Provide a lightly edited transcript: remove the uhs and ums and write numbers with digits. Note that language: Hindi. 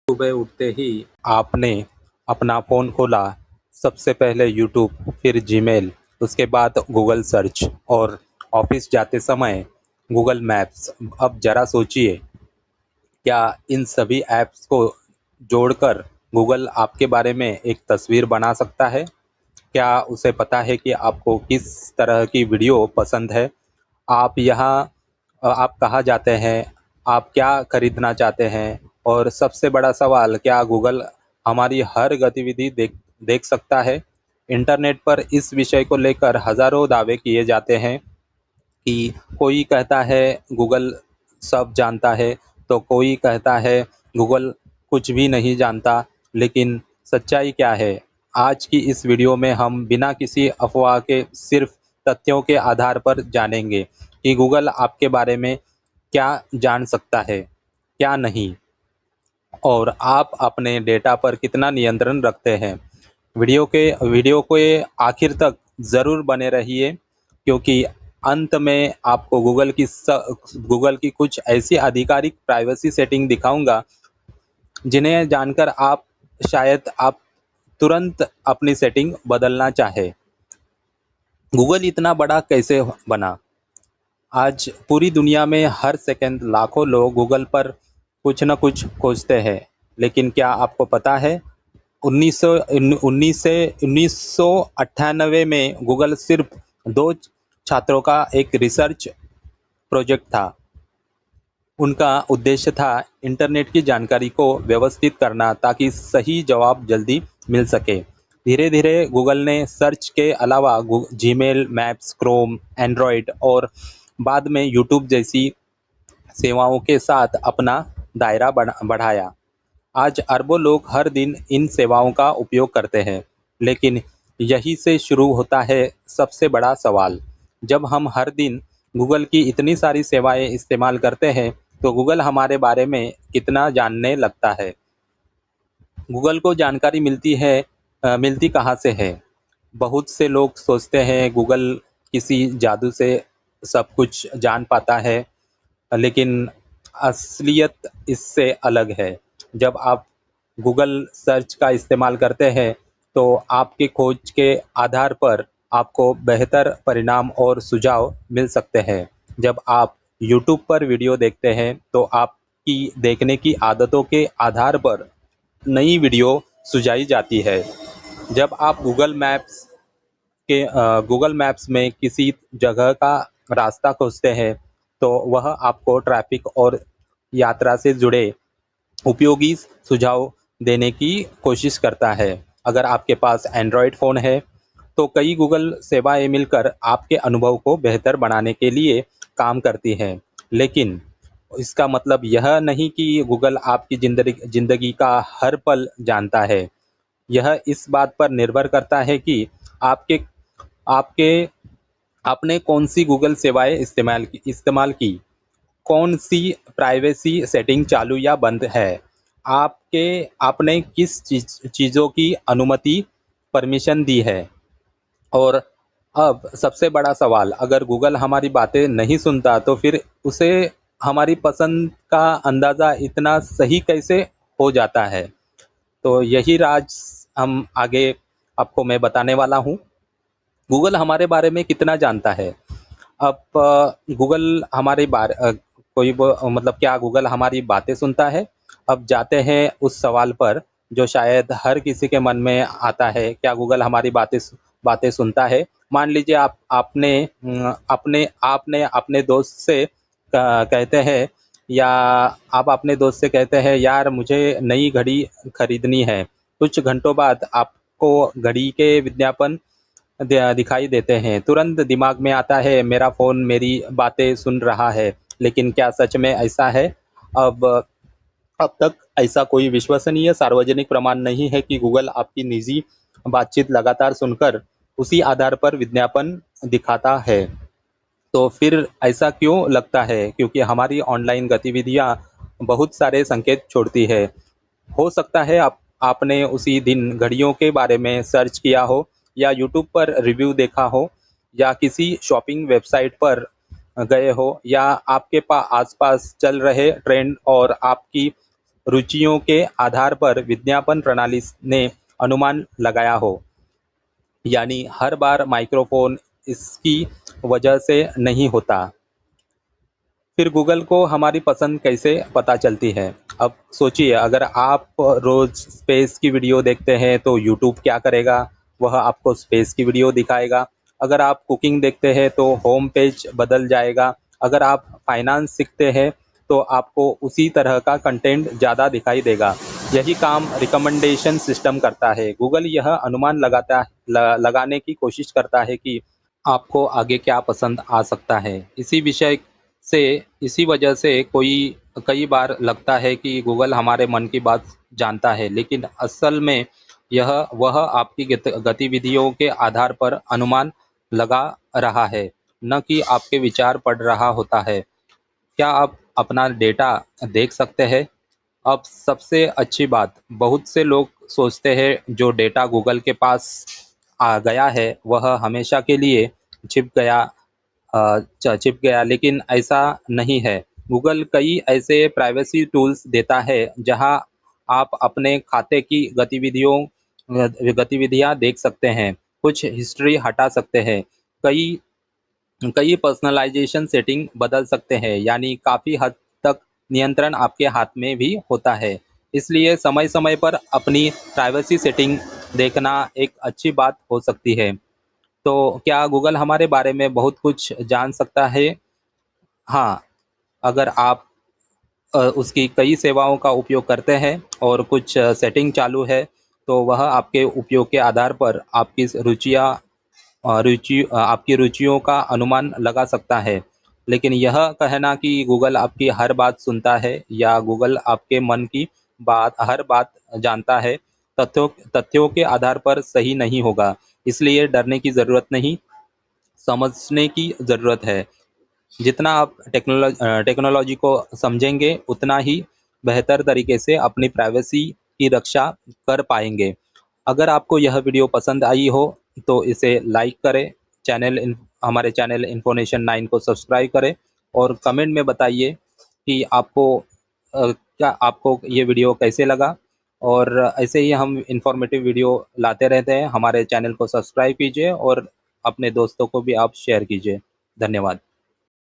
सुबह उठते ही आपने अपना फ़ोन खोला, सबसे पहले यूट्यूब, फिर जीमेल, उसके बाद गूगल सर्च और ऑफ़िस जाते समय गूगल मैप्स। अब ज़रा सोचिए, क्या इन सभी ऐप्स को जोड़कर गूगल आपके बारे में एक तस्वीर बना सकता है? क्या उसे पता है कि आपको किस तरह की वीडियो पसंद है? आप कहाँ जाते हैं? आप क्या खरीदना चाहते हैं? और सबसे बड़ा सवाल, क्या गूगल हमारी हर गतिविधि देख देख सकता है? इंटरनेट पर इस विषय को लेकर हज़ारों दावे किए जाते हैं कि कोई कहता है गूगल सब जानता है, तो कोई कहता है गूगल कुछ भी नहीं जानता। लेकिन सच्चाई क्या है? आज की इस वीडियो में हम बिना किसी अफवाह के सिर्फ तथ्यों के आधार पर जानेंगे कि गूगल आपके बारे में क्या जान सकता है, क्या नहीं, और आप अपने डेटा पर कितना नियंत्रण रखते हैं। वीडियो को आखिर तक ज़रूर बने रहिए, क्योंकि अंत में आपको गूगल की कुछ ऐसी आधिकारिक प्राइवेसी सेटिंग दिखाऊंगा जिन्हें जानकर आप तुरंत अपनी सेटिंग बदलना चाहे। गूगल इतना बड़ा कैसे बना? आज पूरी दुनिया में हर सेकंड लाखों लोग गूगल पर कुछ न कुछ खोजते हैं। लेकिन क्या आपको पता है, 1998 में गूगल सिर्फ 2 छात्रों का एक रिसर्च प्रोजेक्ट था। उनका उद्देश्य था इंटरनेट की जानकारी को व्यवस्थित करना ताकि सही जवाब जल्दी मिल सके। धीरे धीरे गूगल ने सर्च के अलावा जीमेल, मैप्स, क्रोम, एंड्रॉयड और बाद में यूट्यूब जैसी सेवाओं के साथ अपना दायरा बढ़ाया। आज अरबों लोग हर दिन इन सेवाओं का उपयोग करते हैं। लेकिन यहीं से शुरू होता है सबसे बड़ा सवाल। जब हम हर दिन गूगल की इतनी सारी सेवाएं इस्तेमाल करते हैं, तो गूगल हमारे बारे में कितना जानने लगता है? गूगल को जानकारी मिलती कहाँ से है? बहुत से लोग सोचते हैं गूगल किसी जादू से सब कुछ जान पाता है, लेकिन असलियत इससे अलग है। जब आप गूगल सर्च का इस्तेमाल करते हैं, तो आपके खोज के आधार पर आपको बेहतर परिणाम और सुझाव मिल सकते हैं। जब आप यूट्यूब पर वीडियो देखते हैं, तो आपकी देखने की आदतों के आधार पर नई वीडियो सुझाई जाती है। जब आप गूगल मैप्स में किसी जगह का रास्ता खोजते हैं, तो वह आपको ट्रैफिक और यात्रा से जुड़े उपयोगी सुझाव देने की कोशिश करता है। अगर आपके पास एंड्रॉयड फ़ोन है, तो कई गूगल सेवाएं मिलकर आपके अनुभव को बेहतर बनाने के लिए काम करती हैं। लेकिन इसका मतलब यह नहीं कि गूगल आपकी ज़िंदगी का हर पल जानता है। यह इस बात पर निर्भर करता है कि आपके आपके आपने कौन सी गूगल सेवाएं इस्तेमाल की, कौन सी प्राइवेसी सेटिंग चालू या बंद है, आपने किस चीज़ों की अनुमति परमिशन दी है। और अब सबसे बड़ा सवाल, अगर गूगल हमारी बातें नहीं सुनता, तो फिर उसे हमारी पसंद का अंदाज़ा इतना सही कैसे हो जाता है? तो यही राज हम आगे आपको मैं बताने वाला हूँ। गूगल हमारे बारे में कितना जानता है? अब गूगल हमारे बारे मतलब क्या गूगल हमारी बातें सुनता है? अब जाते हैं उस सवाल पर जो शायद हर किसी के मन में आता है, क्या गूगल हमारी बातें सुनता है? मान लीजिए आपने अपने दोस्त से कहते हैं, या आप अपने दोस्त से कहते हैं, यार मुझे नई घड़ी खरीदनी है। कुछ घंटों बाद आपको घड़ी के विज्ञापन दिखाई देते हैं। तुरंत दिमाग में आता है, मेरा फ़ोन मेरी बातें सुन रहा है। लेकिन क्या सच में ऐसा है? अब अब तक ऐसा कोई विश्वसनीय सार्वजनिक प्रमाण नहीं है कि गूगल आपकी निजी बातचीत लगातार सुनकर उसी आधार पर विज्ञापन दिखाता है। तो फिर ऐसा क्यों लगता है? क्योंकि हमारी ऑनलाइन गतिविधियां बहुत सारे संकेत छोड़ती है। हो सकता है आपने उसी दिन घड़ियों के बारे में सर्च किया हो, या यूट्यूब पर रिव्यू देखा हो, या किसी शॉपिंग वेबसाइट पर गए हो, या आपके आसपास चल रहे ट्रेंड और आपकी रुचियों के आधार पर विज्ञापन प्रणाली ने अनुमान लगाया हो। यानी हर बार माइक्रोफोन इसकी वजह से नहीं होता। फिर गूगल को हमारी पसंद कैसे पता चलती है? अब सोचिए, अगर आप रोज स्पेस की वीडियो देखते हैं तो यूट्यूब क्या करेगा? वह आपको स्पेस की वीडियो दिखाएगा। अगर आप कुकिंग देखते हैं तो होम पेज बदल जाएगा। अगर आप फाइनेंस सीखते हैं तो आपको उसी तरह का कंटेंट ज़्यादा दिखाई देगा। यही काम रिकमेंडेशन सिस्टम करता है। गूगल यह अनुमान लगाने की कोशिश करता है कि आपको आगे क्या पसंद आ सकता है। से इसी वजह से कई बार लगता है कि गूगल हमारे मन की बात जानता है, लेकिन असल में यह वह आपकी गतिविधियों के आधार पर अनुमान लगा रहा है, न कि आपके विचार पढ़ रहा होता है। क्या आप अपना डेटा देख सकते हैं? अब सबसे अच्छी बात, बहुत से लोग सोचते हैं जो डेटा गूगल के पास आ गया है वह हमेशा के लिए छिप गया छिप गया, लेकिन ऐसा नहीं है। गूगल कई ऐसे प्राइवेसी टूल्स देता है जहां आप अपने खाते की गतिविधियां देख सकते हैं, कुछ हिस्ट्री हटा सकते हैं, कई कई पर्सनलाइजेशन सेटिंग बदल सकते हैं। यानी काफ़ी हद तक नियंत्रण आपके हाथ में भी होता है। इसलिए समय समय पर अपनी प्राइवेसी सेटिंग देखना एक अच्छी बात हो सकती है। तो क्या गूगल हमारे बारे में बहुत कुछ जान सकता है? हाँ, अगर आप उसकी कई सेवाओं का उपयोग करते हैं और कुछ सेटिंग चालू है, तो वह आपके उपयोग के आधार पर आपकी रुचियों का अनुमान लगा सकता है। लेकिन यह कहना कि गूगल आपकी हर बात सुनता है या गूगल आपके मन की हर बात जानता है, तथ्यों तथ्यों के आधार पर सही नहीं होगा। इसलिए डरने की ज़रूरत नहीं, समझने की ज़रूरत है। जितना आप टेक्नोलॉजी को समझेंगे, उतना ही बेहतर तरीके से अपनी प्राइवेसी की रक्षा कर पाएंगे। अगर आपको यह वीडियो पसंद आई हो तो इसे लाइक करें, हमारे चैनल इन्फॉर्मेशन 9 को सब्सक्राइब करें और कमेंट में बताइए कि क्या आपको ये वीडियो कैसे लगा। और ऐसे ही हम इंफॉर्मेटिव वीडियो लाते रहते हैं। हमारे चैनल को सब्सक्राइब कीजिए और अपने दोस्तों को भी आप शेयर कीजिए। धन्यवाद।